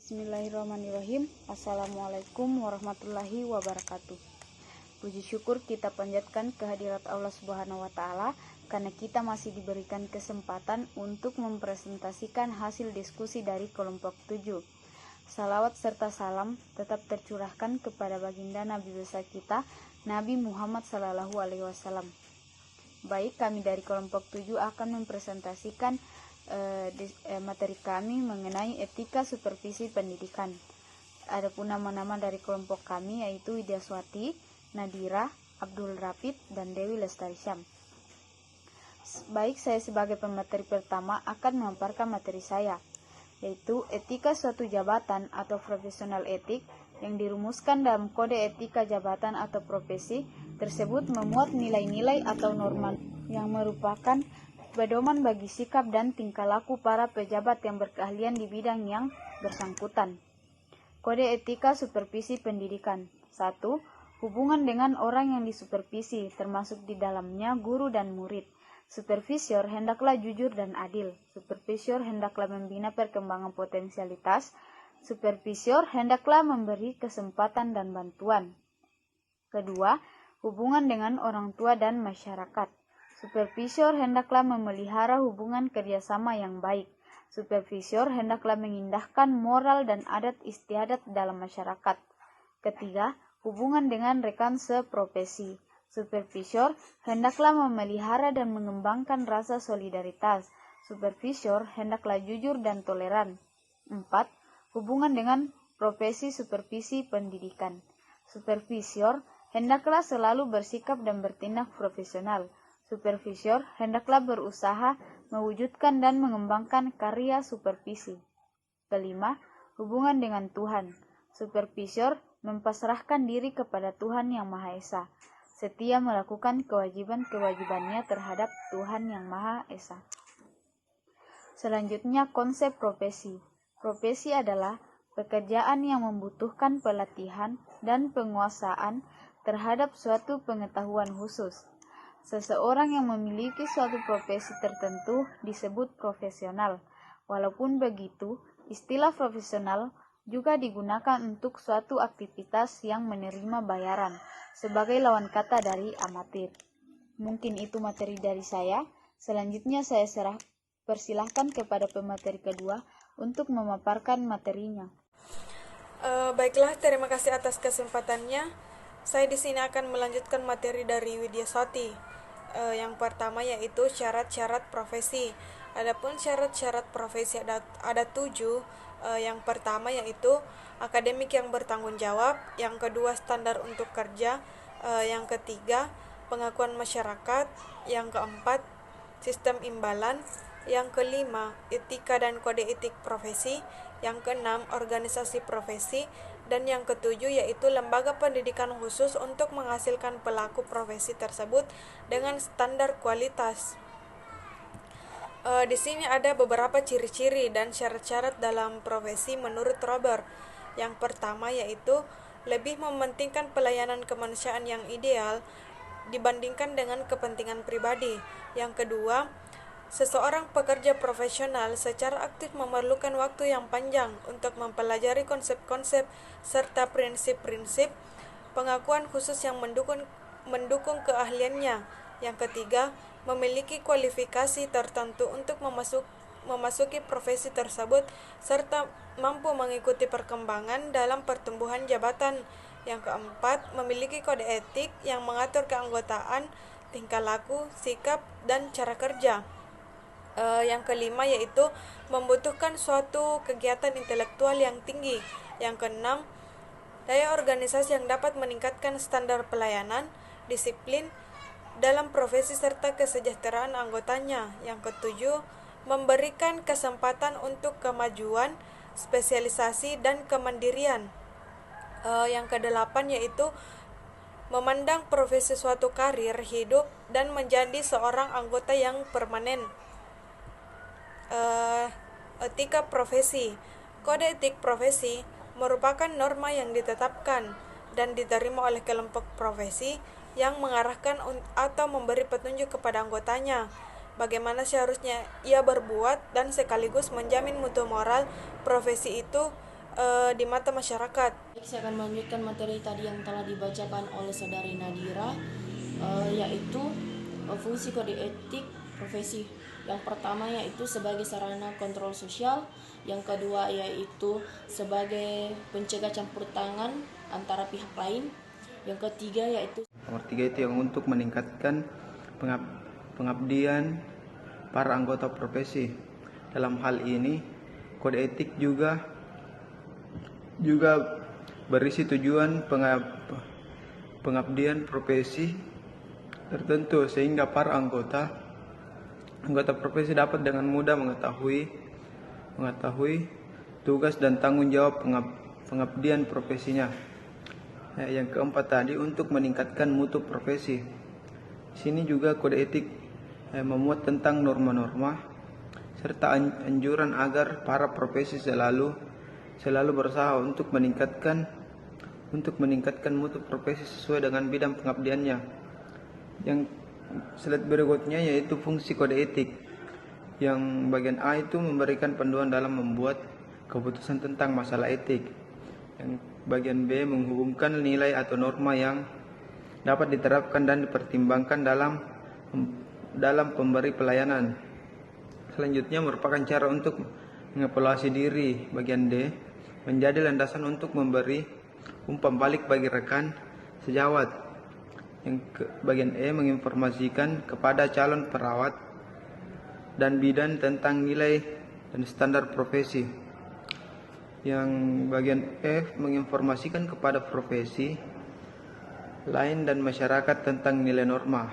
Bismillahirrahmanirrahim. Assalamualaikum warahmatullahi wabarakatuh. Puji syukur kita panjatkan kehadirat Allah Subhanahu wa Ta'ala karena kita masih diberikan kesempatan untuk mempresentasikan hasil diskusi dari kelompok 7. Salawat serta salam tetap tercurahkan kepada baginda Nabi besar kita, Nabi Muhammad SAW. Baik, kami dari kelompok 7 akan mempresentasikan materi kami mengenai etika supervisi pendidikan. Adapun nama-nama dari kelompok kami yaitu Widyaswati, Nadira, Abdul Rapid, dan Dewi Lestari Syam. Baik, saya sebagai pemateri pertama akan memaparkan materi saya, yaitu etika suatu jabatan atau profesional etik yang dirumuskan dalam kode etika jabatan atau profesi tersebut memuat nilai-nilai atau norma yang merupakan pedoman bagi sikap dan tingkah laku para pejabat yang berkeahlian di bidang yang bersangkutan. Kode etika supervisi pendidikan. 1. Hubungan dengan orang yang disupervisi, termasuk di dalamnya guru dan murid. Supervisor hendaklah jujur dan adil. Supervisor hendaklah membina perkembangan potensialitas. Supervisor hendaklah memberi kesempatan dan bantuan. Kedua, hubungan dengan orang tua dan masyarakat. Supervisor hendaklah memelihara hubungan kerjasama yang baik. Supervisor hendaklah mengindahkan moral dan adat istiadat dalam masyarakat. Ketiga, hubungan dengan rekan seprofesi. Supervisor hendaklah memelihara dan mengembangkan rasa solidaritas. Supervisor hendaklah jujur dan toleran. 4. Hubungan dengan profesi supervisi pendidikan. Supervisor hendaklah selalu bersikap dan bertindak profesional. Supervisor hendaklah berusaha mewujudkan dan mengembangkan karya supervisi. Kelima, hubungan dengan Tuhan. Supervisor mempasrahkan diri kepada Tuhan Yang Maha Esa, setia melakukan kewajiban-kewajibannya terhadap Tuhan Yang Maha Esa. Selanjutnya, konsep profesi. Profesi adalah pekerjaan yang membutuhkan pelatihan dan penguasaan terhadap suatu pengetahuan khusus. Seseorang yang memiliki suatu profesi tertentu disebut profesional. Walaupun begitu, istilah profesional juga digunakan untuk suatu aktivitas yang menerima bayaran sebagai lawan kata dari amatir. Mungkin itu materi dari saya. Selanjutnya saya persilahkan kepada pemateri kedua untuk memaparkan materinya. Baiklah, terima kasih atas kesempatannya. Saya di sini akan melanjutkan materi dari Widyaswati. Yang pertama yaitu syarat-syarat profesi. Adapun syarat-syarat profesi ada 7. Yang pertama yaitu akademik yang bertanggung jawab. Yang kedua, standar untuk kerja. Yang ketiga, pengakuan masyarakat. Yang keempat, sistem imbalan. Yang kelima, etika dan kode etik profesi. Yang keenam, organisasi profesi. Dan yang ketujuh yaitu lembaga pendidikan khusus untuk menghasilkan pelaku profesi tersebut dengan standar kualitas. Di sini ada beberapa ciri-ciri dan syarat-syarat dalam profesi menurut Robert. Yang pertama yaitu lebih mementingkan pelayanan kemanusiaan yang ideal dibandingkan dengan kepentingan pribadi. Yang kedua, seseorang pekerja profesional secara aktif memerlukan waktu yang panjang untuk mempelajari konsep-konsep serta prinsip-prinsip pengakuan khusus yang mendukung keahliannya. Yang ketiga, memiliki kualifikasi tertentu untuk memasuki profesi tersebut serta mampu mengikuti perkembangan dalam pertumbuhan jabatan. Yang keempat, memiliki kode etik yang mengatur keanggotaan, tingkah laku, sikap, dan cara kerja. Yang kelima yaitu membutuhkan suatu kegiatan intelektual yang tinggi. Yang keenam, daya organisasi yang dapat meningkatkan standar pelayanan, disiplin dalam profesi serta kesejahteraan anggotanya. Yang ketujuh, memberikan kesempatan untuk kemajuan, spesialisasi, dan kemandirian. Yang kedelapan yaitu memandang profesi suatu karir hidup dan menjadi seorang anggota yang permanen. Etika profesi. Kode etik profesi merupakan norma yang ditetapkan dan diterima oleh kelompok profesi yang mengarahkan atau memberi petunjuk kepada anggotanya bagaimana seharusnya ia berbuat dan sekaligus menjamin mutu moral profesi itu di mata masyarakat. Baik, saya akan melanjutkan materi tadi yang telah dibacakan oleh saudari Nadira, yaitu fungsi kode etik profesi. Yang pertama yaitu sebagai sarana kontrol sosial, yang kedua yaitu sebagai pencegah campur tangan antara pihak lain, yang ketiga yaitu Nomor 3 itu yang untuk meningkatkan pengabdian para anggota profesi. Dalam hal ini, kode etik juga berisi tujuan pengabdian profesi tertentu sehingga para anggota profesi dapat dengan mudah mengetahui tugas dan tanggung jawab pengabdian profesinya. Yang keempat tadi untuk meningkatkan mutu profesi. Di sini juga kode etik memuat tentang norma-norma serta anjuran agar para profesi selalu berusaha untuk meningkatkan mutu profesi sesuai dengan bidang pengabdiannya. Yang slide berikutnya yaitu fungsi kode etik. Yang bagian A itu memberikan panduan dalam membuat keputusan tentang masalah etik. Yang bagian B menghubungkan nilai atau norma yang dapat diterapkan dan dipertimbangkan dalam pemberi pelayanan. Selanjutnya merupakan cara untuk mengevaluasi diri. Bagian D menjadi landasan untuk memberi umpan balik bagi rekan sejawat. Bagian E menginformasikan kepada calon perawat dan bidan tentang nilai dan standar profesi. Yang bagian F menginformasikan kepada profesi lain dan masyarakat tentang nilai norma.